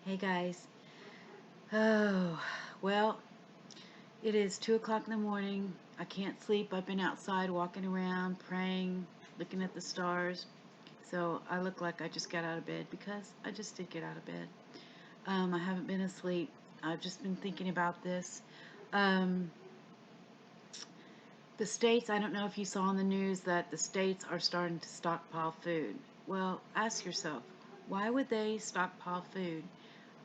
Hey guys. Oh, well, it is 2 o'clock in the morning. I can't sleep. I've been outside walking around, praying, looking at the stars. So I look like I just got out of bed because I just did get out of bed. I haven't been asleep. I've just been thinking about this. Um, the states, I don't know if you saw in the news that the states are starting to stockpile food. Well, ask yourself, why would they stockpile food?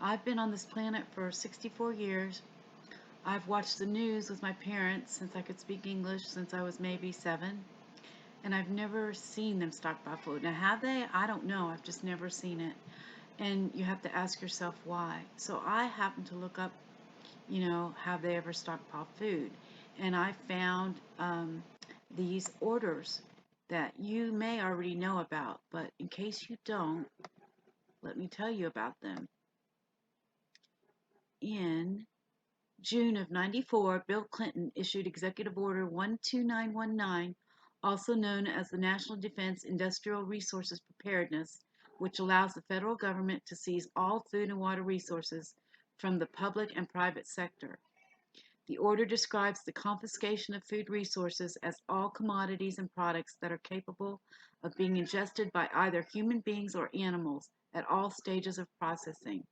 I've been on this planet for 64 years. I've watched the news with my parents since I could speak English since I was maybe 7, and I've never seen them stockpile food. Now, have they? I don't know. I've just never seen it. And you have to ask yourself why. So I happened to look up, have they ever stockpiled food? And I found these orders that you may already know about, but in case you don't, let me tell you about them. In June of '94, Bill Clinton issued Executive Order 12919, also known as the National Defense Industrial Resources Preparedness, which allows the federal government to seize all food and water resources from the public and private sector. The order describes the confiscation of food resources as all commodities and products that are capable of being ingested by either human beings or animals at all stages of processing.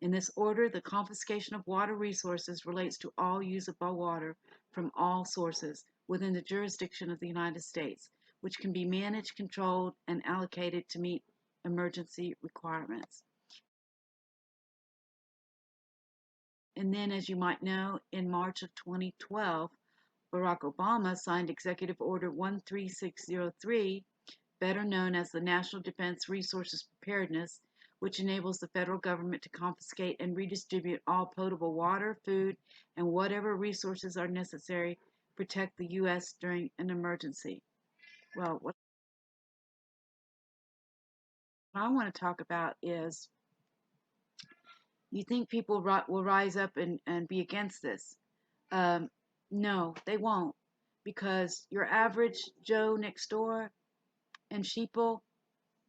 In this order, the confiscation of water resources relates to all usable water from all sources within the jurisdiction of the United States, which can be managed, controlled, and allocated to meet emergency requirements. And then, as you might know, in March of 2012, Barack Obama signed Executive Order 13603, better known as the National Defense Resources Preparedness, which enables the federal government to confiscate and redistribute all potable water, food, and whatever resources are necessary to protect the U.S. during an emergency. Well, what I want to talk about is, you think people will rise up and be against this? Um, no, they won't, because your average Joe next door and sheeple,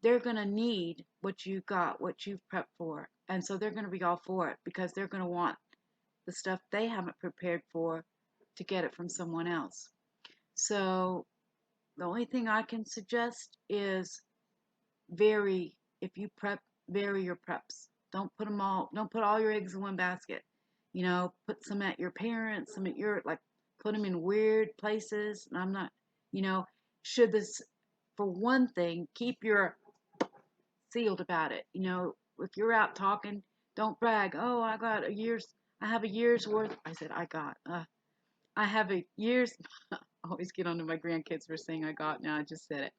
they're going to need what you got, what you've prepped for. And so they're going to be all for it because they're going to want the stuff they haven't prepared for to get it from someone else. So the only thing I can suggest is vary. If you prep, vary your preps. Don't put all your eggs in one basket. Put some at your parents, some at your, like, put them in weird places. And I'm not, you know, should this, for one thing, keep your sealed about it. If you're out talking, don't brag. Oh, I have a year's worth. I said, I have a year's, I always get onto my grandkids for saying I got, now I just said it.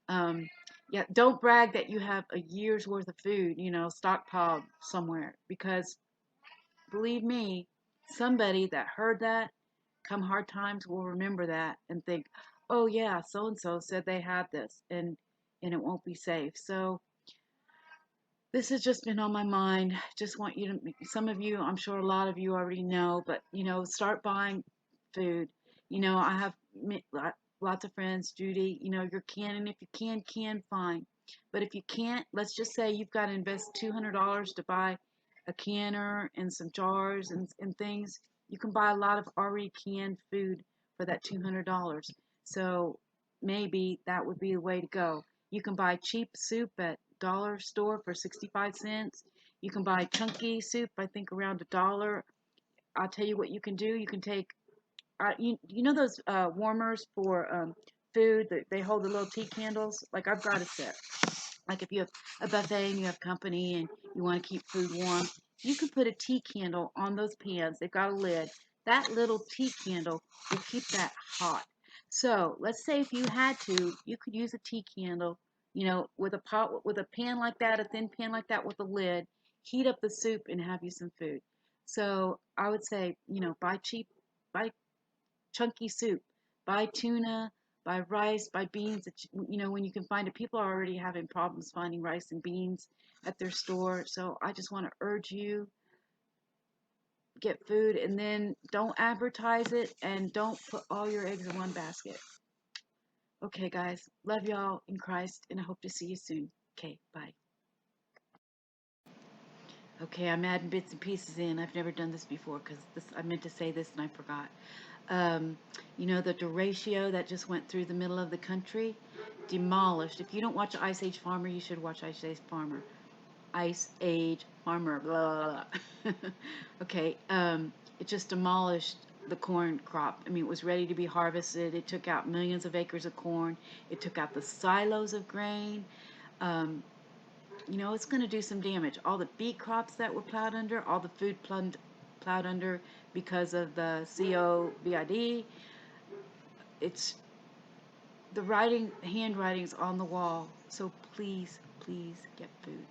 Um, yeah, don't brag that you have a year's worth of food, stockpiled somewhere, because believe me, somebody that heard that come hard times will remember that and think, oh yeah, so and so said they had this, and it won't be safe. So this has just been on my mind. Just want you to, some of you, I'm sure a lot of you already know, but start buying food. I have lots of friends, Judy, you're canning. If you can, fine. But if you can't, let's just say you've got to invest $200 to buy a canner and some jars and things. You can buy a lot of already canned food for that $200. So maybe that would be the way to go. You can buy cheap soup at dollar store for 65 cents. You can buy chunky soup, I think around $1. I'll tell you what you can do. You can take, you know those warmers for food that they hold the little tea candles? Like, I've got a set. Like, if you have a buffet and you have company and you want to keep food warm, you can put a tea candle on those pans. They've got a lid. That little tea candle will keep that hot. So let's say if you had to, you could use a tea candle, with a pot, with a pan like that, a thin pan like that with a lid, heat up the soup and have you some food. So I would say, buy chunky soup, buy tuna, buy rice, buy beans. When you can find it. People are already having problems finding rice and beans at their store. So I just want to urge you, get food, and then don't advertise it, and don't put all your eggs in one basket. Okay, guys, love y'all in Christ, and I hope to see you soon. Okay, bye. Okay, I'm adding bits and pieces in. I've never done this before because this I meant to say this and I forgot. Um, you know the derecho that just went through the middle of the country, demolished. If you don't watch Ice Age Farmer, you should watch Ice Age Farmer. Ice Age Farmer. Blah, blah, blah. Okay, it just demolished the corn crop. I mean, it was ready to be harvested. It took out millions of acres of corn. It took out the silos of grain. Um, you know, it's going to do some damage. All the beet crops that were plowed under, all the food plowed under because of the COVID. It's the handwriting's on the wall. So please, please get food.